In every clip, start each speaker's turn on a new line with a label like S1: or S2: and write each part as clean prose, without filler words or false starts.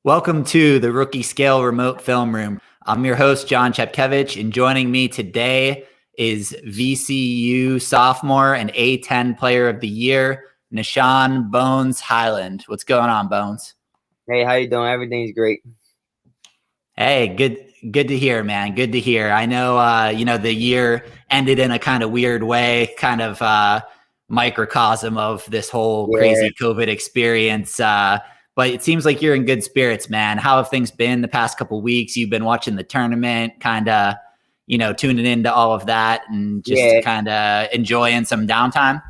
S1: Welcome to the Rookie Scale Remote Film Room. I'm your host, Jon Chepkevich, and joining me today is VCU sophomore and A10 Player of the Year, Nishan Bones Hyland. What's going on, Bones?
S2: Hey, how you doing? Everything's great.
S1: Hey, good to hear, man. Good to hear. I know, the year ended in a kind of weird way, kind of microcosm of this whole
S2: Yeah,
S1: crazy COVID experience. But it seems like you're in good spirits, man. How have things been the past couple of weeks? You've been watching the tournament, kind of, tuning into all of that and just
S2: yeah,
S1: kind of enjoying some downtime.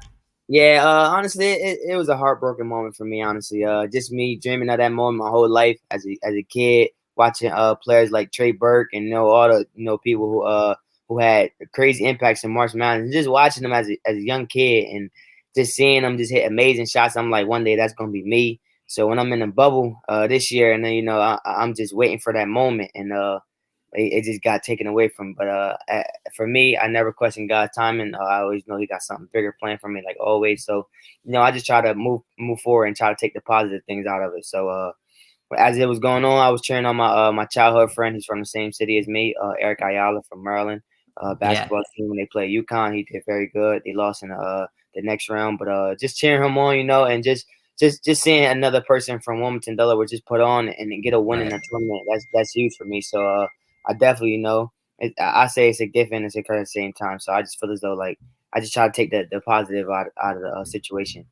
S2: yeah. Honestly, it was a heartbroken moment for me. Honestly, just me dreaming of that moment my whole life as a kid, watching players like Trey Burke and all the people who had crazy impacts in March Madness, and just watching them as a young kid and just seeing them just hit amazing shots. I'm like, one day that's gonna be me. So when I'm in the bubble this year, and then I'm just waiting for that moment, and it just got taken away from. But for me, I never question God's timing. I always know He got something bigger planned for me, like always. So I just try to move forward and try to take the positive things out of it. So as it was going on, I was cheering on my childhood friend. He's from the same city as me, Eric Ayala from Maryland.
S1: Yeah.
S2: Basketball team when they played UConn, he did very good. They lost in the next round, but just cheering him on, and just seeing another person from Wilmington, Delaware, just put on and get a win in
S1: Right.
S2: the tournament. That's huge for me. So I definitely, I say it's a gift and it's a curse at the same time. So I just feel as though like I just try to take the positive out of the situation.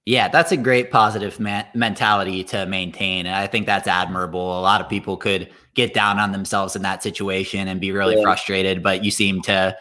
S1: Yeah, that's a great positive mentality to maintain. And I think that's admirable. A lot of people could get down on themselves in that situation and be really
S2: Yeah,
S1: frustrated, but you seem to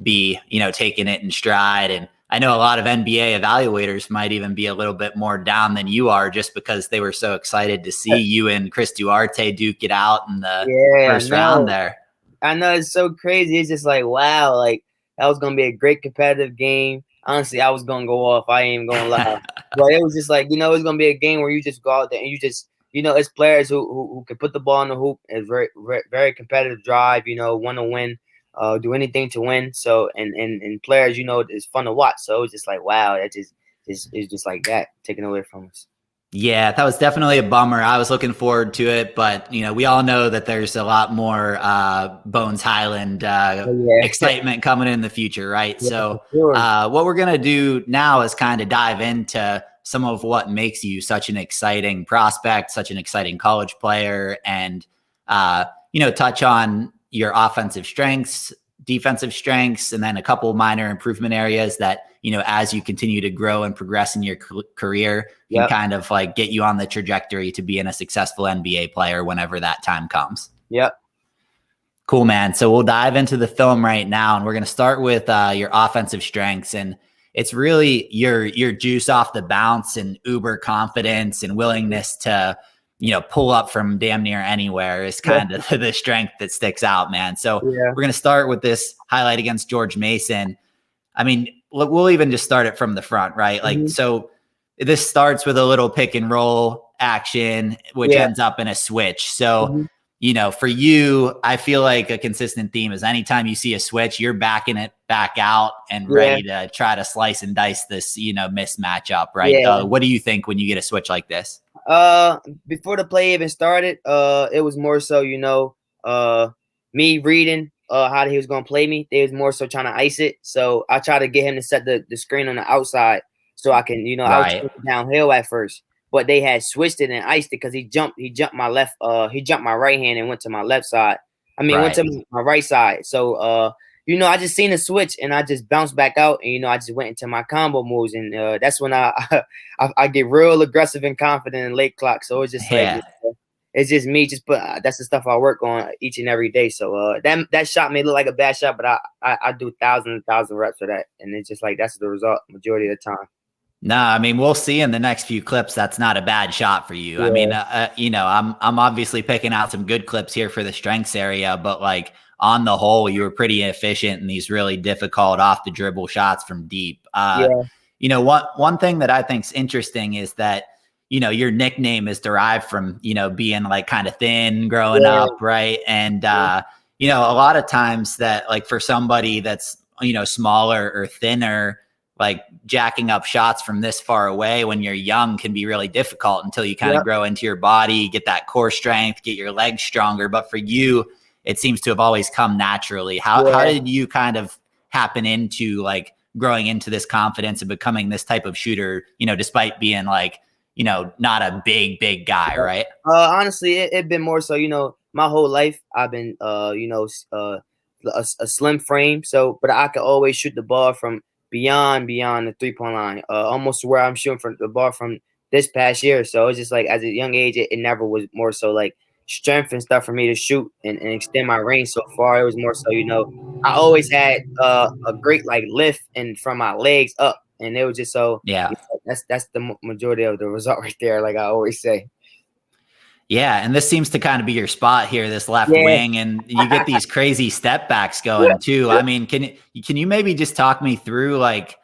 S1: be, taking it in stride. And I know a lot of NBA evaluators might even be a little bit more down than you are just because they were so excited to see you and Chris Duarte duke it out in the
S2: yeah,
S1: first round
S2: no,
S1: there.
S2: I know it's so crazy. It's just like wow, like that was gonna be a great competitive game. Honestly, I was gonna go off. I ain't even gonna lie, but it was just like it's gonna be a game where you just go out there and you just it's players who can put the ball in the hoop. It's very competitive drive. Want to win, do anything to win. So and players, it's fun to watch. So it was just like wow, that just is just like that taken away from us.
S1: Yeah, that was definitely a bummer. I was looking forward to it, but we all know that there's a lot more Bones Hyland
S2: But yeah,
S1: excitement coming in the future, right?
S2: yeah, for
S1: So,
S2: sure.
S1: what we're gonna do now is kind of dive into some of what makes you such an exciting prospect, such an exciting college player, and touch on your offensive strengths, defensive strengths, and then a couple minor improvement areas that as you continue to grow and progress in your career can
S2: Yep,
S1: kind of like get you on the trajectory to being a successful NBA player whenever that time comes.
S2: yep,
S1: Cool, man. So we'll dive into the film right now, and we're going to start with your offensive strengths, and it's really your juice off the bounce and uber confidence and willingness to pull up from damn near anywhere is kind of the strength that sticks out, man. So
S2: yeah.
S1: we're going to start with this highlight against George Mason. I mean, we'll even just start it from the front, right? Like,
S2: Mhm.
S1: so this starts with a little pick and roll action, which
S2: Yeah.
S1: ends up in a switch. So,
S2: Mhm.
S1: for you, I feel like a consistent theme is anytime you see a switch, you're backing it back out and
S2: Yeah.
S1: ready to try to slice and dice this, mismatch up, right?
S2: Yeah.
S1: What do you think when you get a switch like this?
S2: Uh, Before the play even started, it was more so, me reading how he was gonna play me. They was more so trying to ice it. So I tried to get him to set the screen on the outside so I can, I was
S1: Right.
S2: thinking downhill at first. But they had switched it and iced it because he jumped my left he jumped my right hand and went to my left side. I mean went
S1: Right.
S2: to my right side. So I just seen a switch and I just bounced back out and I just went into my combo moves and that's when I I get real aggressive and confident in late clock. So it's just like
S1: Yeah.
S2: it's just me. Just put that's the stuff I work on each and every day. So that shot may look like a bad shot, but I do thousands and thousands of reps for that, and it's just like that's the result majority of the time.
S1: No, I mean we'll see in the next few clips. That's not a bad shot for you. I mean,
S2: Yeah,
S1: I'm obviously picking out some good clips here for the strengths area, but like on the whole, you were pretty efficient in these really difficult off the dribble shots from deep.
S2: yeah,
S1: One thing that I think's interesting is that your nickname is derived from being like kind of thin growing
S2: yeah,
S1: up, right? And a lot of times that like for somebody that's smaller or thinner, like jacking up shots from this far away when you're young can be really difficult until you kind of grow into your body, get that core strength, get your legs stronger. But for you, it seems to have always come naturally. How did you kind of happen into like growing into this confidence and becoming this type of shooter, despite being like, not a big guy, right?
S2: Honestly, it been more so, my whole life I've been, a slim frame. So, but I could always shoot the ball from beyond the 3-point line, almost to where I'm shooting from the ball from this past year. So it's just like as a young age, it never was more so like strength and stuff for me to shoot and extend my range so far. It was more so, I always had a great like lift and from my legs up, and it was just so that's the majority of the result right there. Like I always say.
S1: Yeah, and this seems to kind of be your spot here, this left wing, and you get these crazy step backs going too. I mean, can you maybe just talk me through like,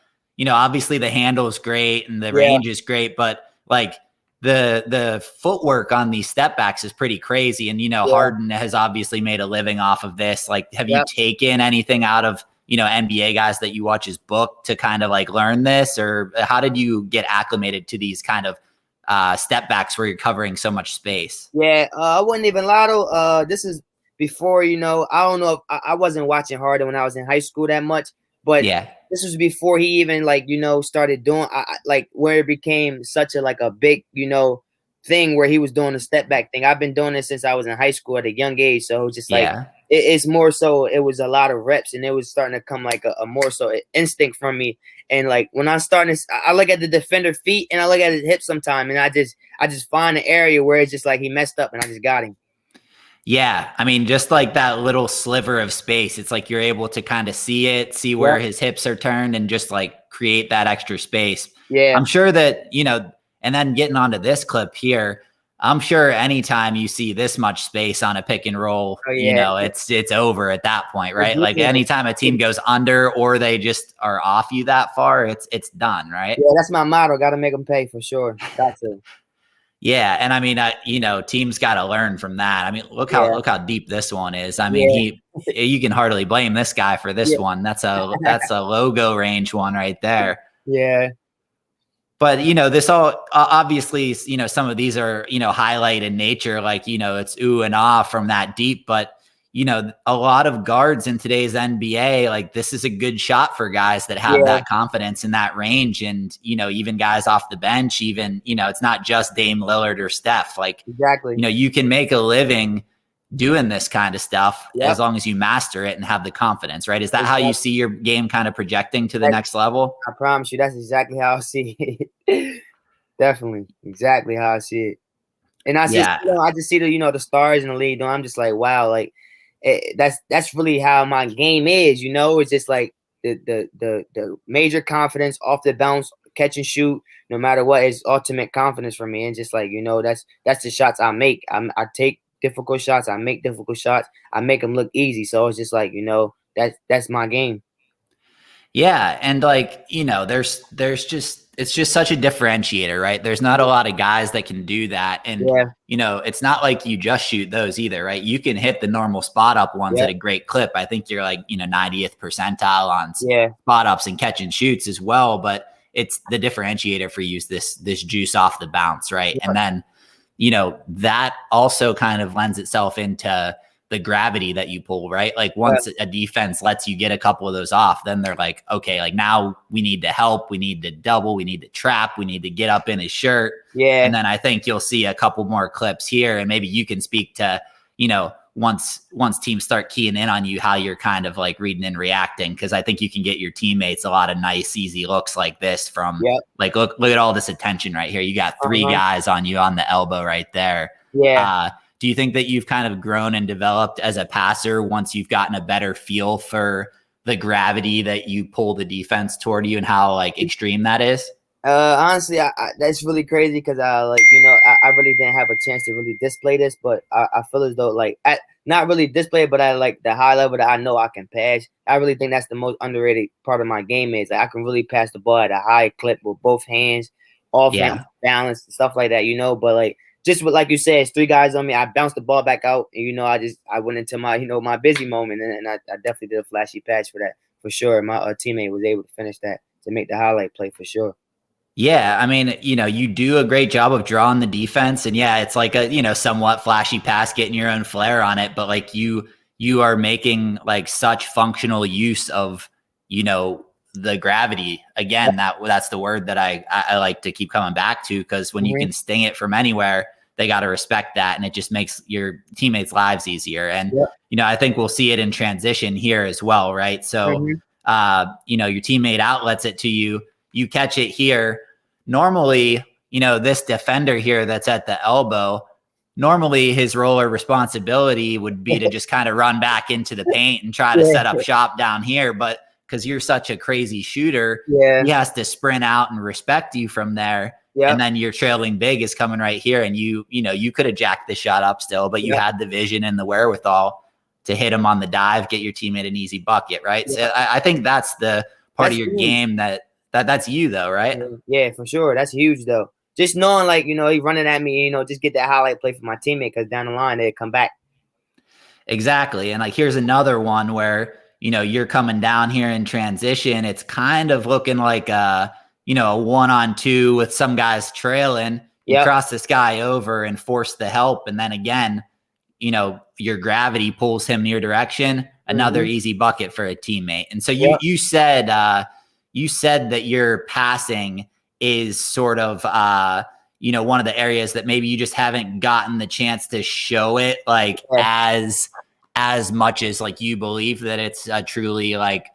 S1: obviously the handle is great and the range is great, but like the footwork on these step backs is pretty crazy. And Harden has obviously made a living off of this. Like, have you taken anything out of NBA guys that you watch his book to kind of like learn this, or how did you get acclimated to these kind of step backs where you're covering so much space?
S2: I wouldn't even lie to. This is before, I don't know if I wasn't watching Harden when I was in high school that much, but this was before he even like, started doing like where it became such a big, thing where he was doing the step back thing. I've been doing this since I was in high school at a young age. So it was just like, it's more so, it was a lot of reps and it was starting to come like a more so instinct from me. And like when I'm starting to, I look at the defender feet and I look at his hips sometime, and I just find an area where it's just like he messed up and I just got him.
S1: Yeah, I mean, just like that little sliver of space, it's like you're able to kind of see where his hips are turned and just like create that extra space.
S2: Yeah.
S1: I'm sure that, and then getting onto this clip here, I'm sure anytime you see this much space on a pick and roll, it's over at that point, right? Like anytime a team goes under or they just are off you that far, it's done, right?
S2: Yeah, that's my motto. Got to make them pay for sure. Got to.
S1: Yeah, and I mean, teams got to learn from that. I mean, look how deep this one is. I mean, you can hardly blame this guy for this one. That's a logo range one right there.
S2: Yeah.
S1: But this all obviously, some of these are highlight in nature, like it's ooh and ah from that deep. But a lot of guards in today's NBA, like this is a good shot for guys that have that confidence in that range. And, even guys off the bench, even, it's not just Dame Lillard or Steph. Like, you can make a living doing this kind of stuff as long as you master it and have the confidence, right? Is that how you see your game kind of projecting to the next level?
S2: I promise you, that's exactly how I see it. Definitely. Exactly how I see it. And I just see the stars in the league. I'm just like, wow, like, that's really how my game is, It's just like the major confidence off the bounce, catch and shoot, no matter what, is ultimate confidence for me. And just like that's the shots I make. I take difficult shots, I make difficult shots, I make them look easy. So it's just like that's my game.
S1: Yeah, and like there's just it's just such a differentiator, right? There's not a lot of guys that can do that, and it's not like you just shoot those either, right? You can hit the normal spot up ones at a great clip. I think you're like 90th percentile on spot ups and catch and shoots as well, but it's the differentiator for you is this juice off the bounce, right? And then that also kind of lends itself into the gravity that you pull, right? Like once a defense lets you get a couple of those off, then they're like, okay, like now we need to help, we need to double, we need to trap, we need to get up in his shirt.
S2: Yeah.
S1: And then I think you'll see a couple more clips here, and maybe you can speak to, once teams start keying in on you, how you're kind of like reading and reacting. Cause I think you can get your teammates a lot of nice, easy looks like this from like, look at all this attention right here. You got three guys on you on the elbow right there.
S2: Yeah.
S1: Do you think that you've kind of grown and developed as a passer once you've gotten a better feel for the gravity that you pull the defense toward you and how like extreme that is?
S2: Honestly, that's really crazy because I really didn't have a chance to really display this, but I feel as though like not really display it, but I like the high level that I know I can pass. I really think that's the most underrated part of my game is like I can really pass the ball at a high clip with both hands, offense, balance, stuff like that, But like just what like you said, it's three guys on me. I bounced the ball back out, and I went into my my busy moment, and I definitely did a flashy patch for that for sure. My teammate was able to finish that to make the highlight play for sure.
S1: Yeah, I mean, you do a great job of drawing the defense, and yeah, it's like a somewhat flashy pass, getting your own flair on it, but like you are making like such functional use of the gravity. Again, that's the word that I like to keep coming back to, because when you can sting it from anywhere, they got to respect that, and it just makes your teammates' lives easier. And I think we'll see it in transition here as well, right? So your teammate outlets it to you. You catch it here. Normally, this defender here that's at the elbow, normally his role or responsibility would be to just kind of run back into the paint and try to set up shop down here. But because you're such a crazy shooter, he has to sprint out and respect you from there. And then your trailing big is coming right here. And you could have jacked the shot up still, but you had the vision and the wherewithal to hit him on the dive, get your teammate an easy bucket, right? So I think that's the part of your game that's you, though, right?
S2: Yeah, for sure. That's huge, though. Just knowing, like, he running at me, just get that highlight play for my teammate, because down the line, they'll come back.
S1: Exactly. And like, here's another one where, you're coming down here in transition. It's kind of looking like a 1-on-2 with some guys trailing. You cross this guy over and force the help. And then again, your gravity pulls him in your direction. Another easy bucket for a teammate. And so you said that your passing is sort of, one of the areas that maybe you just haven't gotten the chance to show it like as much as like you believe that it's a truly like,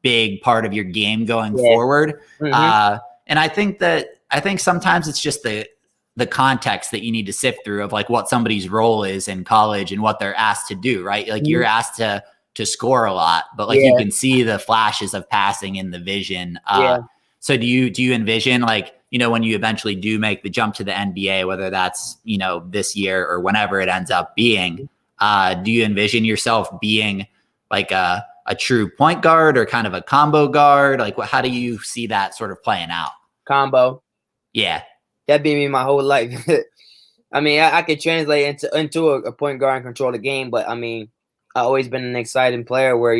S1: big part of your game going forward. And I think sometimes it's just the context that you need to sift through of like what somebody's role is in college and what they're asked to do, right? Like you're asked to score a lot, but like you can see the flashes of passing in the vision. So do you envision like, when you eventually do make the jump to the NBA, whether that's, this year or whenever it ends up being, do you envision yourself being like a true point guard or kind of a combo guard? Like how do you see that sort of playing out?
S2: Combo.
S1: Yeah.
S2: That beat me my whole life. I mean, I could translate into a point guard and control the game, but I mean, I've always been an exciting player where,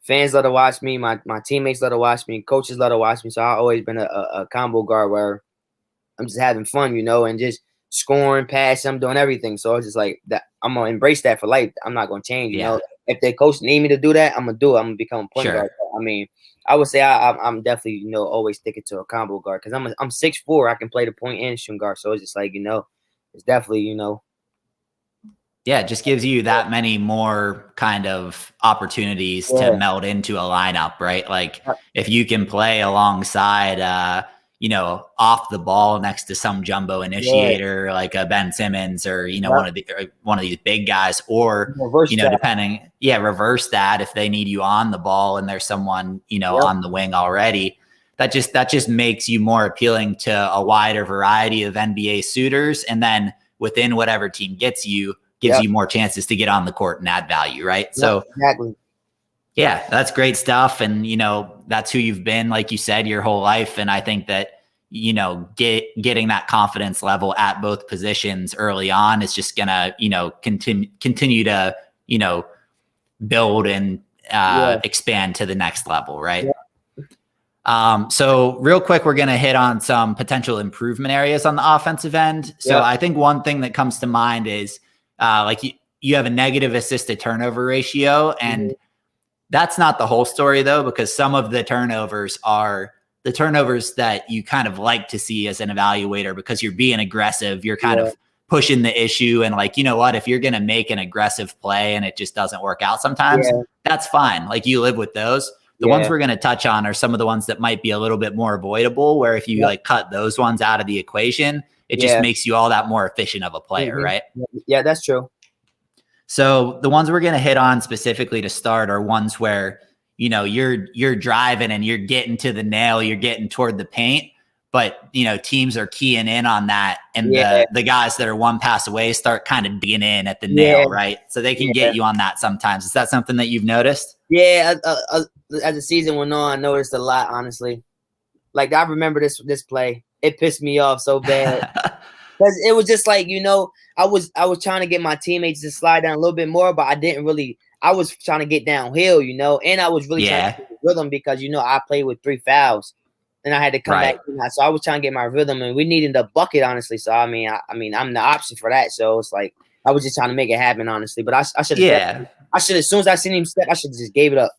S2: fans love to watch me, my teammates love to watch me, coaches love to watch me. So I've always been a combo guard where I'm just having fun, and just scoring, passing, I'm doing everything. So it's just like that. I'm gonna embrace that for life. I'm not gonna change. If the coach need me to do that, I'm gonna do it. I'm gonna become a point guard. I mean, I would say I'm definitely always sticking to a combo guard, because I'm 6'4". I can play the point and shooting guard. So it's just like it's definitely
S1: Yeah, it just gives you that many more kind of opportunities to meld into a lineup, right? Like if you can play alongside, off the ball next to some jumbo initiator like a Ben Simmons or one of these big guys, or reverse that if they need you on the ball and there's someone on the wing already. That just makes you more appealing to a wider variety of NBA suitors, and then within whatever team gets you. Gives you more chances to get on the court and add value, right? So
S2: exactly.
S1: Yeah, that's great stuff. And, that's who you've been, like you said, your whole life. And I think that, getting that confidence level at both positions early on is just going to, continue to, build and expand to the next level, right? So real quick, we're going to hit on some potential improvement areas on the offensive end. So I think one thing that comes to mind is, like you have a negative assist to turnover ratio, and that's not the whole story though, because some of the turnovers are the turnovers that you kind of like to see as an evaluator, because you're being aggressive, you're kind of pushing the issue, and like, if you're going to make an aggressive play and it just doesn't work out sometimes, that's fine. Like you live with those. The ones we're going to touch on are some of the ones that might be a little bit more avoidable, where if you like cut those ones out of the equation, it just makes you all that more efficient of a player, right?
S2: Yeah, that's true.
S1: So the ones we're going to hit on specifically to start are ones where, you're driving and you're getting to the nail, you're getting toward the paint, but, teams are keying in on that. And the guys that are one pass away start kind of digging in at the nail, right? So they can get you on that sometimes. Is that something that you've noticed?
S2: Yeah, as the season went on, I noticed a lot, honestly. Like, I remember this play. It pissed me off so bad. Because it was just like, I was trying to get my teammates to slide down a little bit more, but I I was trying to get downhill, and I was really trying to get the rhythm because I played with 3 fouls, and I had to come back. So I was trying to get my rhythm, and we needed the bucket, honestly. So I mean, I'm the option for that. So it's like I was just trying to make it happen, honestly. But I should have. I should, as soon as I seen him step, I should just gave it up.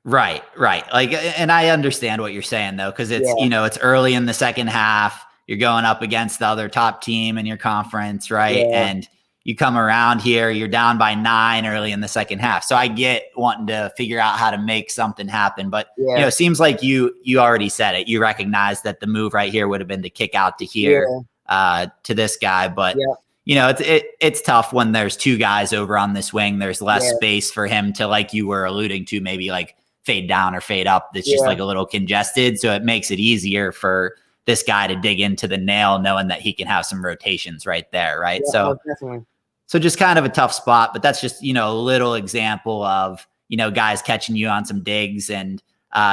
S1: Right. Like, and I understand what you're saying though, because it's it's early in the second half. You're going up against the other top team in your conference, right?
S2: Yeah.
S1: And you come around here, you're down by 9 early in the second half. So I get wanting to figure out how to make something happen, but it seems like you already said it. You recognize that the move right here would have been to kick out to here to this guy, but. It's tough when there's 2 guys over on this wing. There's less space for him to, like you were alluding to, maybe like fade down or fade up. That's just like a little congested. So it makes it easier for this guy to dig into the nail, knowing that he can have some rotations right there. Right.
S2: Yeah, definitely.
S1: So just kind of a tough spot, but that's just, a little example of, guys catching you on some digs. And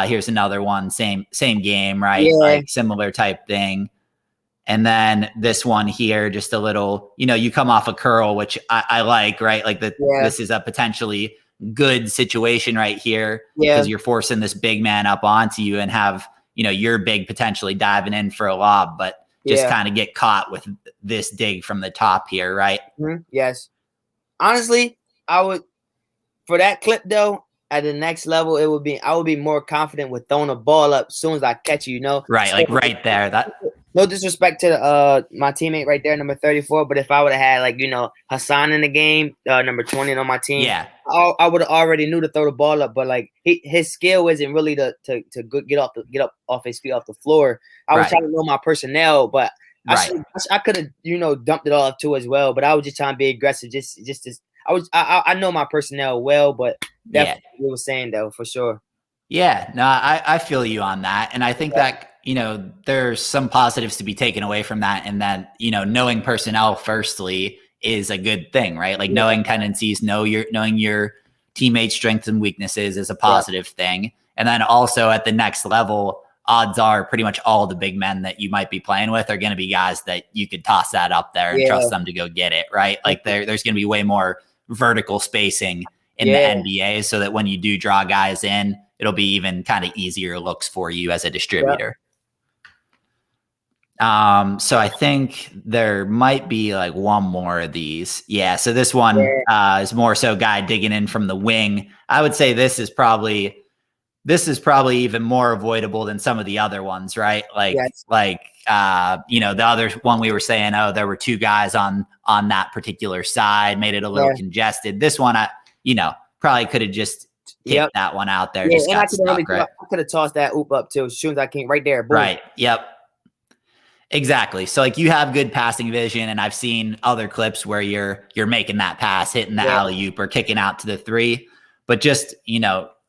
S1: here's another one, same game, right?
S2: Yeah.
S1: Like similar type thing. And then this one here, just a little, you come off a curl, which I like, right? Like this is a potentially good situation right here because you're forcing this big man up onto you and have, your big potentially diving in for a lob, but just kind of get caught with this dig from the top here, right?
S2: Mm-hmm. Yes. Honestly, I would, for that clip though, at the next level, I would be more confident with throwing a ball up as soon as I catch you,
S1: Right, like right there.
S2: No disrespect to my teammate right there, number 34, but if I would have had like Hassan in the game, number 20 on my team, I would have already knew to throw the ball up. But like his skill isn't really to get up off his feet off the floor. I was trying to know my personnel, but I could have dumped it all up too as well. But I was just trying to be aggressive, I know my personnel well, but definitely what you were saying though, for sure.
S1: Yeah, no, I feel you on that. And I think that, there's some positives to be taken away from that. And that, knowing personnel firstly is a good thing, right? Like knowing tendencies, knowing your teammates' strengths and weaknesses is a positive thing. And then also at the next level, odds are pretty much all the big men that you might be playing with are going to be guys that you could toss that up there and trust them to go get it, right? Like there's going to be way more vertical spacing in the NBA so that when you do draw guys in, it'll be even kind of easier looks for you as a distributor. So I think there might be like one more of these. Yeah. So this one is more so guy digging in from the wing. I would say this is probably even more avoidable than some of the other ones, right? Like, the other one we were saying, there were 2 guys on that particular side, made it a little congested. This one, probably could have just kicked that one out there. Just got stuck, right?
S2: I could have tossed that oop up too as soon as I came right there. Boom.
S1: Right. Yep. Exactly. So like you have good passing vision, and I've seen other clips where you're making that pass, hitting the alley-oop or kicking out to the 3. But just,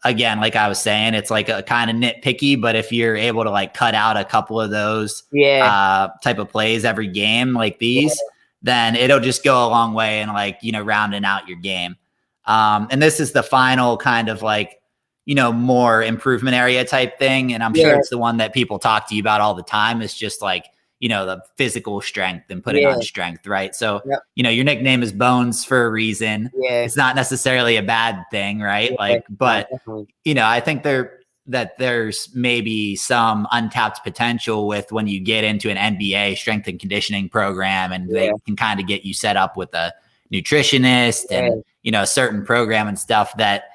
S1: again, like I was saying, it's like a kind of nitpicky, but if you're able to like cut out a couple of those type of plays every game like these, then it'll just go a long way in like, rounding out your game. And this is the final kind of like, more improvement area type thing. And I'm sure it's the one that people talk to you about all the time. It's just like, the physical strength and putting on strength, right? So, your nickname is Bones for a reason. It's not necessarily a bad thing, right? But, I think there's maybe some untapped potential with when you get into an NBA strength and conditioning program and they can kind of get you set up with a nutritionist and, a certain program and stuff that,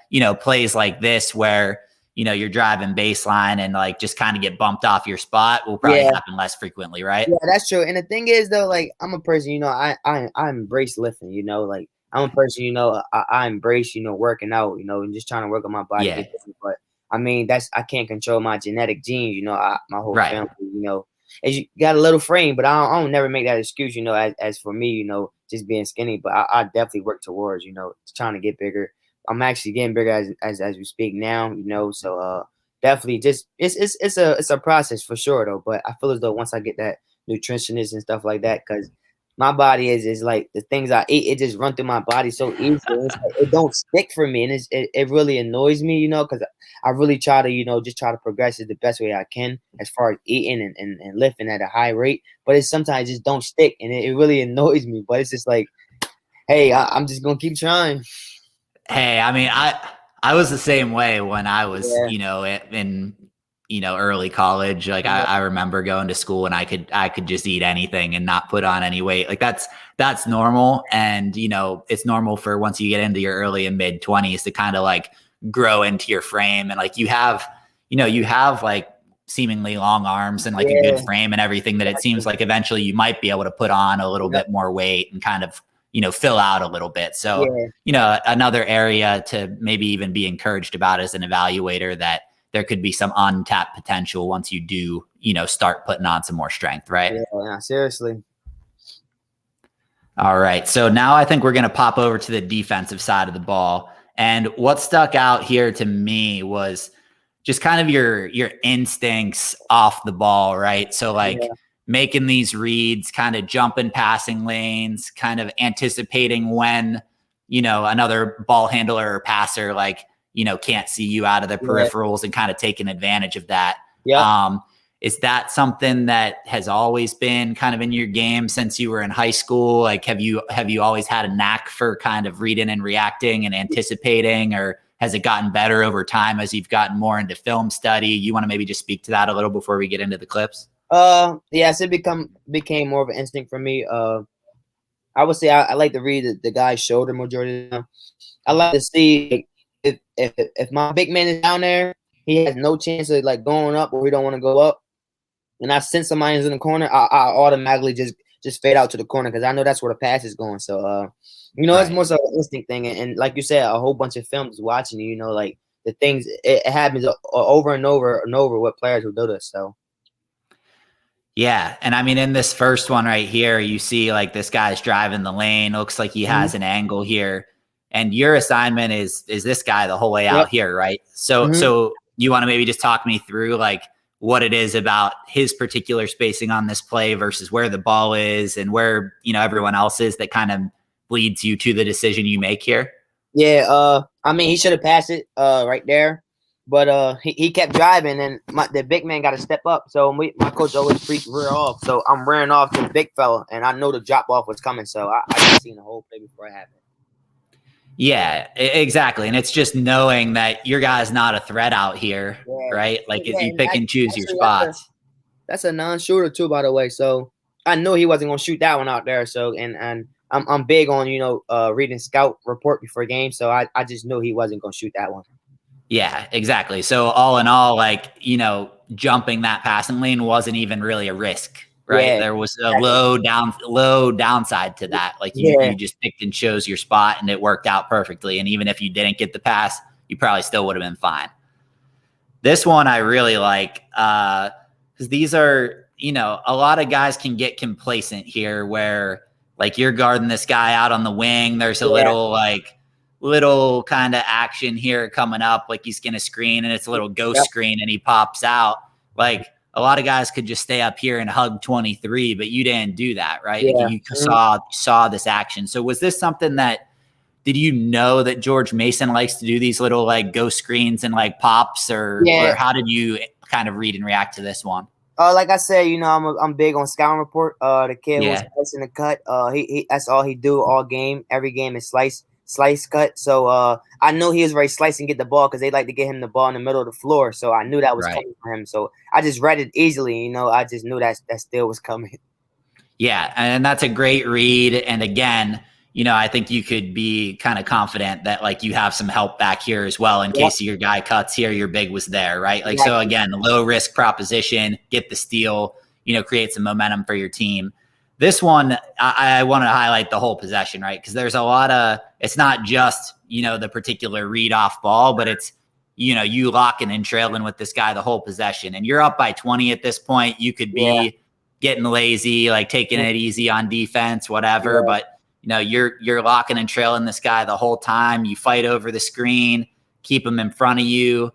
S1: plays like this where, you're driving baseline and like just kind of get bumped off your spot will probably happen less frequently, right?
S2: Yeah, that's true. And the thing is though, like I'm a person, I embrace lifting, like I'm a person, I embrace, working out, and just trying to work on my body. But I mean, I can't control my genetic genes, my whole family, as you got a little frame, but I don't never make that excuse, as for me, just being skinny, but I definitely work towards, trying to get bigger. I'm actually getting bigger as we speak now, so definitely just it's a process for sure though. But I feel as though once I get that nutritionist and stuff like that, because my body is like the things I eat, it just run through my body so easy. It's like, it don't stick for me, and it really annoys me, because I really try to just try to progress it the best way I can as far as eating and lifting at a high rate. But it sometimes just don't stick, and it really annoys me. But it's just like, hey, I'm just gonna keep trying.
S1: Hey, I mean, I was the same way when I was,
S2: Yeah,
S1: in early college. Like
S2: yeah,
S1: I remember going to school and I could just eat anything and not put on any weight. Like that's normal. And it's normal for once you get into your early and mid 20s to kind of like grow into your frame. And like you have like seemingly long arms and like a good
S2: yeah,
S1: frame and everything, that it seems
S2: exactly.
S1: like eventually you might be able to put on a little
S2: Yep,
S1: bit more weight and kind of, fill out a little bit. So,
S2: yeah,
S1: another area to maybe even be encouraged about as an evaluator, that there could be some untapped potential once you do, start putting on some more strength, right?
S2: yeah. Nah, seriously.
S1: All right. So now I think we're going to pop over to the defensive side of the ball. And what stuck out here to me was just kind of your instincts off the ball, right? So like
S2: Yeah,
S1: making these reads, kind of jumping passing lanes, kind of anticipating when, another ball handler or passer like, can't see you out of the
S2: yeah,
S1: peripherals, and kind of taking advantage of that.
S2: yep.
S1: Um, is that something that has always been kind of in your game since you were in high school? Like, have you always had a knack for kind of reading and reacting and anticipating, or has it gotten better over time as you've gotten more into film study? You want to maybe just speak to that a little before we get into the clips?
S2: Yes, it became more of an instinct for me. I would say I like to read the guy's shoulder majority of the time. I like to see like, if my big man is down there, he has no chance of like going up, or he don't want to go up. And I sense somebody is in the corner, I automatically just fade out to the corner because I know that's where the pass is going. So it's
S1: Right.
S2: more so an instinct thing, and like you said, a whole bunch of films watching you. Like the things it happens over and over and over with players who do this. So
S1: Yeah. And I mean, in this first one right here, you see like this guy's driving the lane. Looks like he
S2: mhm.
S1: has an angle here. And your assignment is this guy the whole way
S2: Yep.
S1: out here, right? So
S2: Hmm.
S1: so you want to maybe just talk me through like what it is about his particular spacing on this play versus where the ball is and where, everyone else is, that kind of leads you to the decision you make here.
S2: Yeah. I mean, he should have passed it right there, but he kept driving, and the big man got to step up. So my coach always preached rear off. So I'm rearing off to the big fella, and I know the drop off was coming. So I just seen the whole play before it happened.
S1: Yeah, exactly. And it's just knowing that your guy's not a threat out here,
S2: Yeah.
S1: right? Like
S2: Yeah,
S1: you
S2: and
S1: pick and choose your
S2: actually
S1: spots.
S2: that's a non-shooter too, by the way. So I knew he wasn't gonna shoot that one out there. So and I'm big on reading scout report before games. So I just knew he wasn't gonna shoot that one.
S1: Yeah, exactly. So all in all, like, jumping that passing lane wasn't even really a risk, right?
S2: Yeah,
S1: There was a
S2: exactly.
S1: low downside to that. Like
S2: Yeah,
S1: you just picked and chose your spot and it worked out perfectly. And even if you didn't get the pass, you probably still would have been fine. This one I really like, because these are, a lot of guys can get complacent here where like you're guarding this guy out on the wing. There's a
S2: yeah,
S1: little kind of action here coming up, like he's going to screen and it's a little ghost
S2: yep,
S1: screen and he pops out. Like a lot of guys could just stay up here and hug 23, but you didn't do that, right? Like
S2: yeah.
S1: you
S2: Mhm.
S1: saw this action. So was this something that, did you know that George Mason likes to do these little like ghost screens and like pops, or
S2: Yeah.
S1: how did you kind of read and react to this one?
S2: Like I said, I'm big on scouting report. The kid who was
S1: Yeah,
S2: slicing the cut, he that's all he do all game. Every game is slice cut. So I knew he was ready to slice and get the ball because they like to get him the ball in the middle of the floor. So I knew that was
S1: right.
S2: coming for him. So I just read it easily. I just knew that still was coming.
S1: Yeah, and that's a great read. And again, I think you could be kind of confident that like you have some help back here as well in
S2: Yep,
S1: case your guy cuts here, your big was there, right? Like so
S2: exactly.
S1: again, low risk proposition, get the steal, create some momentum for your team. This one, I want to highlight the whole possession, right? Because there's a lot of, it's not just, the particular read off ball, but it's, you locking and trailing with this guy the whole possession. And you're up by 20 at this point. You could
S2: Yeah,
S1: be getting lazy, like taking
S2: mm,
S1: it easy on defense, whatever.
S2: yeah,
S1: But you're locking and trailing this guy the whole time. You fight over the screen, keep him in front of you,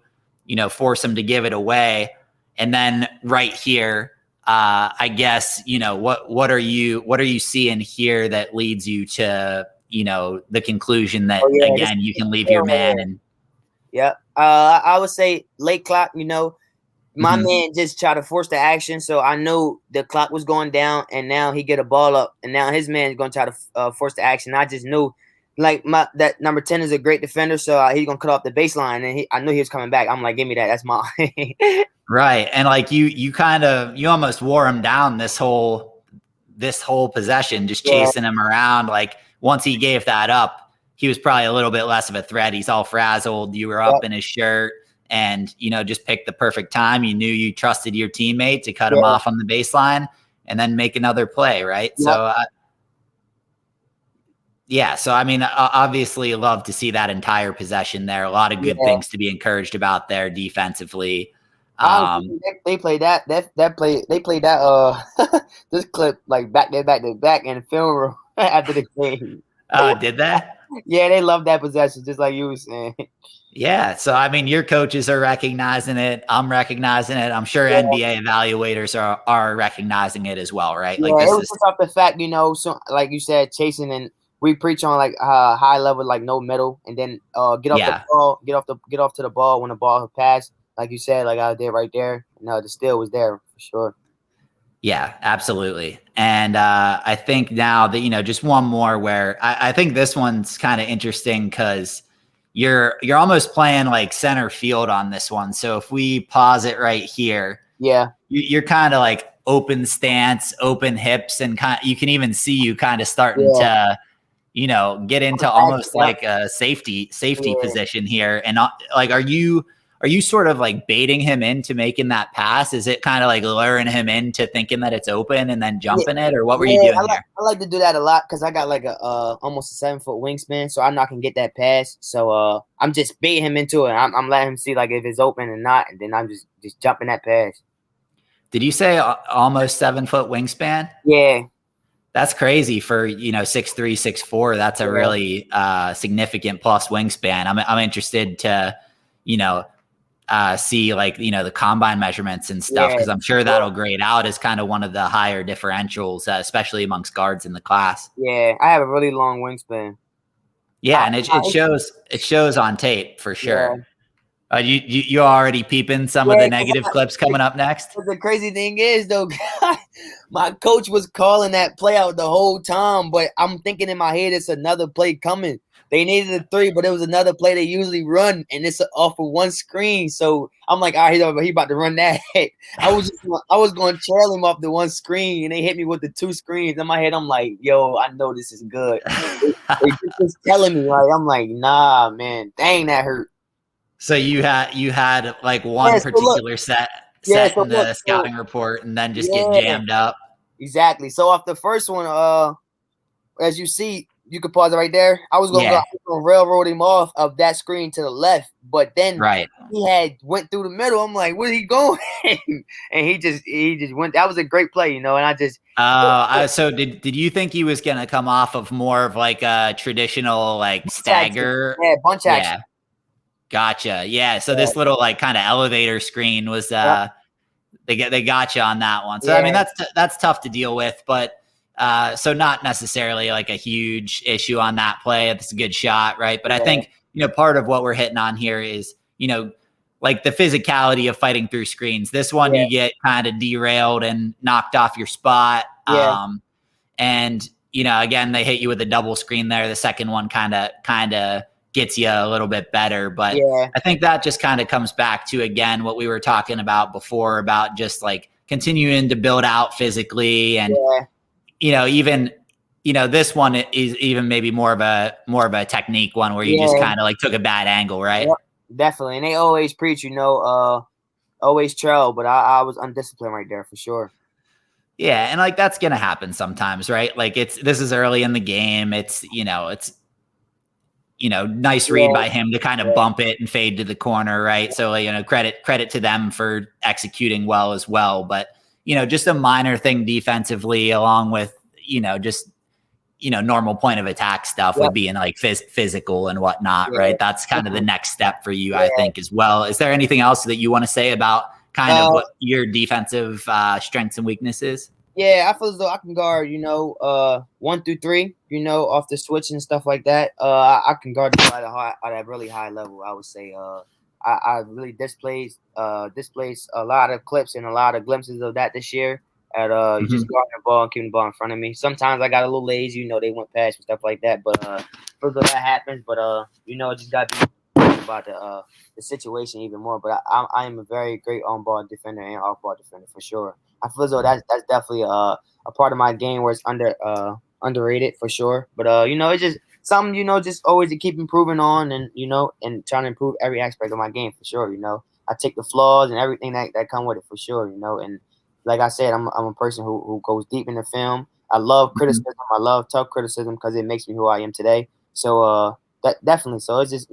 S1: force him to give it away. And then right here, I guess, what are you seeing here that leads you to, the conclusion that
S2: oh yeah, this
S1: again, you
S2: this
S1: can leave
S2: play
S1: your
S2: over
S1: man
S2: here.
S1: and
S2: Yeah, I would say late clock. My
S1: mhm.
S2: man just tried to force the action, so I knew the clock was going down, and now he get a ball up, and now his man is going to try to force the action. I just knew like that number 10 is a great defender, so he's gonna cut off the baseline, and I knew he was coming back. I'm like, give me that. That's mine.
S1: Right. And like you almost wore him down this whole possession, just
S2: Yeah,
S1: chasing him around. Like once he gave that up, he was probably a little bit less of a threat. He's all frazzled. You were up
S2: yep,
S1: in his shirt and, just picked the perfect time. You knew you trusted your teammate to cut him
S2: yeah,
S1: off on the baseline and then make another play. Right.
S2: yep,
S1: So, yeah. So, I mean, obviously love to see that entire possession there. A lot of good
S2: yeah.
S1: things to be encouraged about there defensively.
S2: Honestly,
S1: Um,
S2: they played that play. They played that this clip like back to back in the film room after the game.
S1: did they?
S2: Yeah, they love that possession, just like you were saying.
S1: Yeah. So, I mean, your coaches are recognizing it. I'm recognizing it. I'm sure
S2: Yeah,
S1: NBA evaluators are recognizing it as well, right? Like
S2: yeah. It
S1: this
S2: was
S1: is,
S2: just off the fact, so like you said, chasing, and we preach on like high level, like no middle, and then get off the
S1: yeah.
S2: ball, get off to the ball when the ball passed, like you said, like I did right there. No, the steal was there for sure.
S1: Yeah, absolutely. And I think now that, just one more where I think this one's kind of interesting because you're almost playing like center field on this one. So if we pause it right here,
S2: Yeah,
S1: you're kind of like open stance, open hips, and you can even see you kind of starting
S2: yeah.
S1: to get into almost
S2: Yep.
S1: like a safety
S2: Yeah.
S1: position here. And like, are you sort of like baiting him into making that pass? Is it kind of like luring him into thinking that it's open and then
S2: Yeah,
S1: jumping it, or what were you
S2: yeah,
S1: doing here?
S2: I like to do that a lot because I got like a almost a 7 foot wingspan, so I know I can get that pass. So I'm just baiting him into it. I'm letting him see like if it's open or not, and then I'm just jumping that pass.
S1: Did you say almost 7 foot wingspan?
S2: Yeah,
S1: That's crazy for 6'3", 6'4". That's a
S2: yeah,
S1: really significant plus wingspan. I'm interested to you know see like the combine measurements and stuff,
S2: yeah,
S1: because I'm sure
S2: yeah.
S1: that'll grade out as kind of one of the higher differentials, especially amongst guards in the class.
S2: Yeah, I have a really long wingspan.
S1: Yeah,
S2: I,
S1: and it shows on tape for
S2: yeah,
S1: sure. You already peeping some of
S2: yeah.
S1: the negative clips coming up next?
S2: The crazy thing is, though, my coach was calling that play out the whole time, but I'm thinking in my head it's another play coming. They needed a three, but it was another play they usually run, and it's off of one screen. So I'm like, all right, he about to run that. I was going to trail him off the one screen, and they hit me with the two screens. In my head, I'm like, yo, I know this is good. They just telling me, like, I'm like, nah, man, dang, that hurt.
S1: So you had like
S2: Yeah,
S1: one
S2: so look,
S1: particular set
S2: yeah,
S1: set
S2: so
S1: in
S2: look,
S1: the
S2: so
S1: scouting report and then just get
S2: yeah,
S1: jammed up.
S2: exactly. So off the first one, as you see, you could pause it right there. I was
S1: Yeah,
S2: gonna railroad him off of that screen to the left, but then
S1: right.
S2: he had went through the middle. I'm like, where's he going? And he just went. That was a great play, and I just
S1: So did you think he was gonna come off of more of like a traditional like
S2: bunch action.
S1: stagger?
S2: Yeah, bunch action.
S1: Yeah, gotcha. Yeah, so
S2: Yeah,
S1: this little like kind of elevator screen was
S2: yep,
S1: they got you on that one. So I
S2: yeah,
S1: mean that's tough to deal with, but so not necessarily like a huge issue on that play. It's a good shot, right? But I
S2: yeah,
S1: think part of what we're hitting on here is like the physicality of fighting through screens. This one
S2: yeah,
S1: you get kind of derailed and knocked off your spot.
S2: yeah,
S1: And again, they hit you with a double screen there. The second one kind of gets you a little bit better, but
S2: yeah,
S1: I think that just kind of comes back to again what we were talking about before about just like continuing to build out physically, and
S2: yeah,
S1: even this one is even maybe more of a technique one where you just
S2: yeah,
S1: kind of like took a bad angle, right?
S2: yep, definitely. And they always preach, always trail, but I was undisciplined right there for sure.
S1: Yeah, and like that's gonna happen sometimes, right? Like this is early in the game. It's nice read
S2: Yeah,
S1: by him to kind of
S2: yeah,
S1: bump it and fade to the corner, right? So credit to them for executing well as well. But just a minor thing defensively, along with just normal point of attack stuff
S2: yep,
S1: with being like physical and whatnot,
S2: yeah,
S1: right? That's kind of the
S2: definitely.
S1: next step for you, I
S2: Yeah.
S1: think, as well. Is there anything else that you want to say about kind of
S2: Uh,
S1: what your defensive strengths and weaknesses?
S2: yeah, I feel as though I can guard, 1 through 3, off the switch and stuff like that. I can guard them at a really high level. I would say. I really displays a lot of clips and a lot of glimpses of that this year. At you just
S1: Mhm.
S2: guarding the ball and keeping the ball in front of me. Sometimes I got a little lazy, they went past and stuff like that. But feel that happens, but just got to be about the situation even more. But I am a very great on ball defender and off ball defender for sure. I feel as though that's definitely a part of my game where it's underrated for sure. But it's just something just always to keep improving on, and and trying to improve every aspect of my game for sure. I take the flaws and everything that come with it for sure. And like I said, I'm a person who goes deep into film. I love
S1: Mhm.
S2: criticism. I love tough criticism because it makes me who I am today. So that definitely. So it's just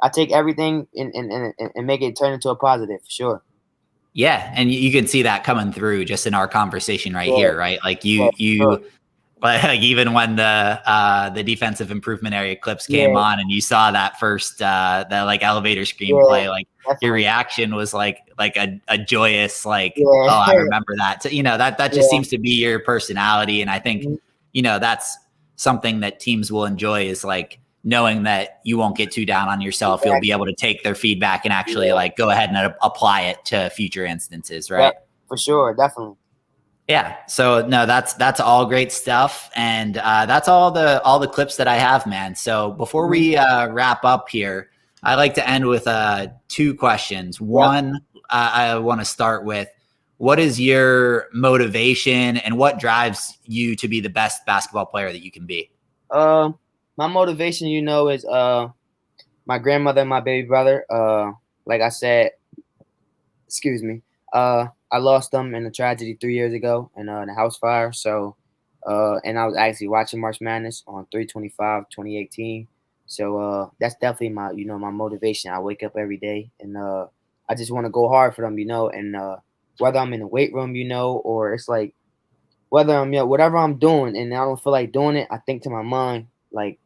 S2: I take everything and make it turn into a positive for sure.
S1: Yeah, and you can see that coming through just in our conversation right
S2: Yeah,
S1: here, right? Like
S2: yeah, sure.
S1: like even when the defensive improvement area clips came
S2: Yeah,
S1: on and you saw that first that like elevator
S2: yeah,
S1: screenplay, like your
S2: definitely.
S1: reaction was like a joyous like,
S2: Yeah,
S1: oh, I remember that. So, that just
S2: yeah,
S1: seems to be your personality, and I think
S2: mhm,
S1: that's something that teams will enjoy, is like knowing that you won't get too down on yourself. You'll be
S2: exactly.
S1: able to take their feedback and actually
S2: Yeah,
S1: like go ahead and apply it to future instances,
S2: yep,
S1: right?
S2: for sure, definitely.
S1: Yeah. So no, that's all great stuff, and that's all the clips that I have, man. So before
S2: Hmm.
S1: we wrap up here, I like to end with two questions.
S2: Yep.
S1: One, I want to start with, what is your motivation and what drives you to be the best basketball player that you can be?
S2: Uh, my motivation, is my grandmother and my baby brother. Like I said, excuse me. I lost them in a tragedy 3 years ago in a house fire. So, and I was actually watching March Madness on 3/25/2018. So, that's definitely my motivation. I wake up every day and I just want to go hard for them, and whether I'm in the weight room, or it's like whether I'm, whatever I'm doing and I don't feel like doing it, I think to my mind, like,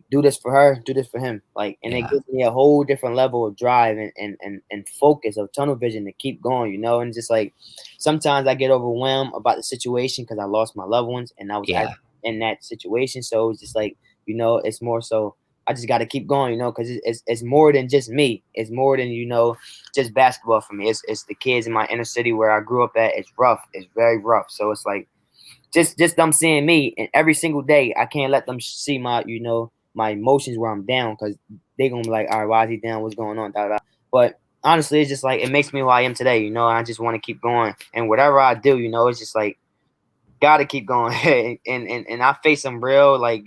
S2: do this for her, do this for him. Like, and it
S1: Yeah.
S2: gives me a whole different level of drive and focus of tunnel vision to keep going. And just like sometimes I get overwhelmed about the situation because I lost my loved ones and I was
S1: Yeah.
S2: in that situation. So it's just like, it's more so I just got to keep going, because it's more than just me. It's more than, just basketball for me. It's the kids in my inner city where I grew up at. It's rough. It's very rough. So it's like, just them seeing me and every single day, I can't let them see my emotions where I'm down because they gonna be like, all right, why is he down? What's going on? Da, da, da. But honestly, it's just like it makes me who I am today. And I just want to keep going, and whatever I do, it's just like gotta keep going. and I face some real like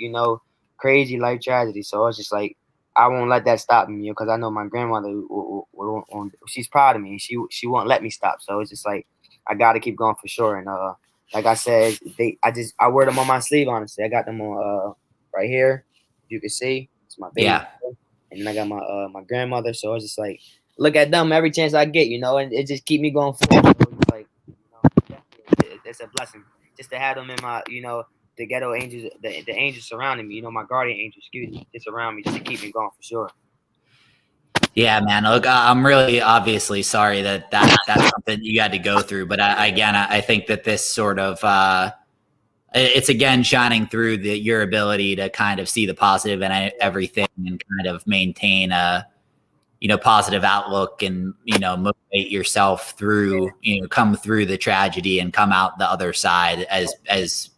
S2: crazy life tragedy, so it's just like I won't let that stop me, because I know my grandmother, she's proud of me, and she won't let me stop. So it's just like I gotta keep going for sure. And like I said, I wear them on my sleeve. Honestly, I got them on right here. You can see it's my baby,
S1: Yeah.
S2: and then I got my grandmother. So it's just like look at them every chance I get, and it just keep me going forward. So it's like it's a blessing just to have them in my the ghetto angels, the angels surrounding me. My guardian angels, excuse me, just around me, just to keep me going for sure.
S1: Yeah, man. Look, I'm really obviously sorry that's something you had to go through. But again, I think that this sort of it's again shining through your ability to kind of see the positive in everything and kind of maintain a positive outlook, and motivate yourself through, come through the tragedy and come out the other side as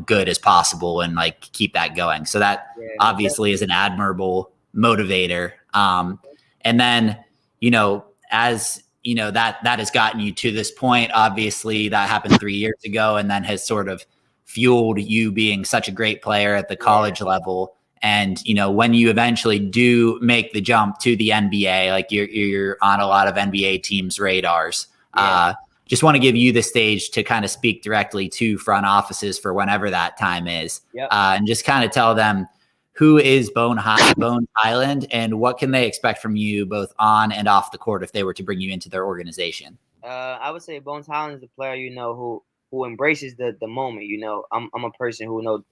S1: good as possible, and like keep that going. So that
S2: Yeah, most
S1: obviously is an admirable motivator. And then as that has gotten you to this point. Obviously that happened 3 years ago, and then has sort of fueled you being such a great player at the
S2: yeah,
S1: college level. And when you eventually do make the jump to the NBA, like you're on a lot of NBA teams' radars.
S2: yeah,
S1: Just want to give you the stage to kind of speak directly to front offices for whenever that time is,
S2: yep.
S1: and just kind of tell them, who is Bones Hyland, and what can they expect from you both on and off the court if they were to bring you into their organization?
S2: I would say Bones Hyland is a player, who embraces the moment. I'm a person who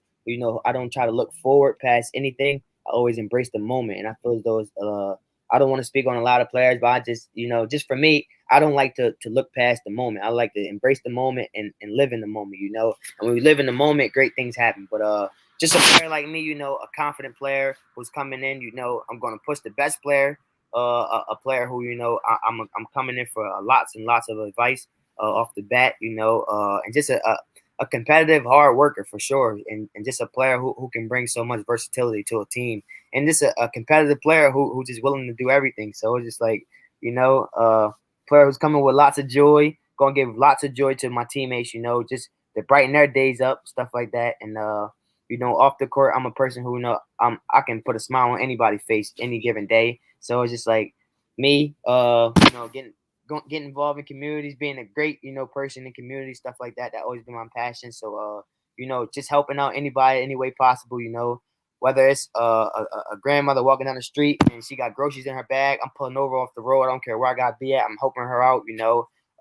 S2: I don't try to look forward past anything. I always embrace the moment, and I feel as though I don't want to speak on a lot of players, but I just just for me, I don't like to look past the moment. I like to embrace the moment and live in the moment. And when we live in the moment, great things happen. But just a player like me, a confident player who's coming in. I'm going to push the best player, a player who I'm coming in for lots and lots of advice off the bat, and just a competitive hard worker for sure, and just a player who can bring so much versatility to a team, and just a competitive player who's just willing to do everything. So it's just like, player who's coming with lots of joy, gonna give lots of joy to my teammates, just to brighten their days up, stuff like that. And off the court, I'm a person who I can put a smile on anybody's face any given day. So it's just like me, getting involved in communities, being a great, person in community, stuff like that. That always been my passion. So, just helping out anybody any way possible, whether it's a grandmother walking down the street and she got groceries in her bag, I'm pulling over off the road. I don't care where I got to be at. I'm helping her out,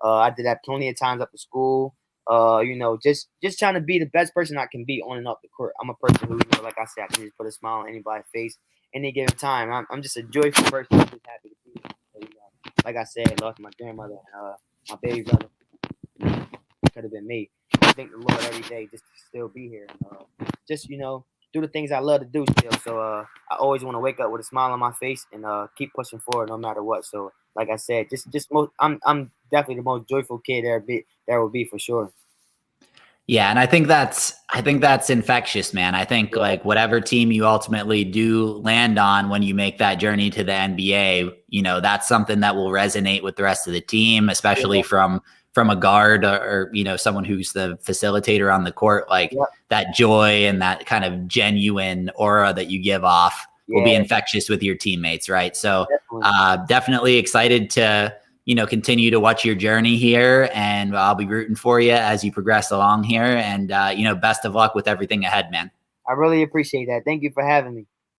S2: I did that plenty of times up at school. Just trying to be the best person I can be on and off the court. I'm a person who, like I said, I can just put a smile on anybody's face any given time. I'm just a joyful person. I'm just happy to be here. So, like I said, I lost my grandmother and my baby brother. Could have been me. I thank the Lord every day just to still be here and just do the things I love to do still. So I always want to wake up with a smile on my face and keep pushing forward no matter what. So like I said, I'm definitely the most joyful kid there will be for sure.
S1: Yeah, and I think that's infectious, man. I think like whatever team you ultimately do land on when you make that journey to the NBA, that's something that will resonate with the rest of the team, especially from a guard or someone who's the facilitator on the court. Like that joy and that kind of genuine aura that you give off will be infectious with your teammates, right? So definitely excited to continue to watch your journey here, and I'll be rooting for you as you progress along here. And best of luck with everything ahead, man.
S2: I really appreciate that. Thank you for having me.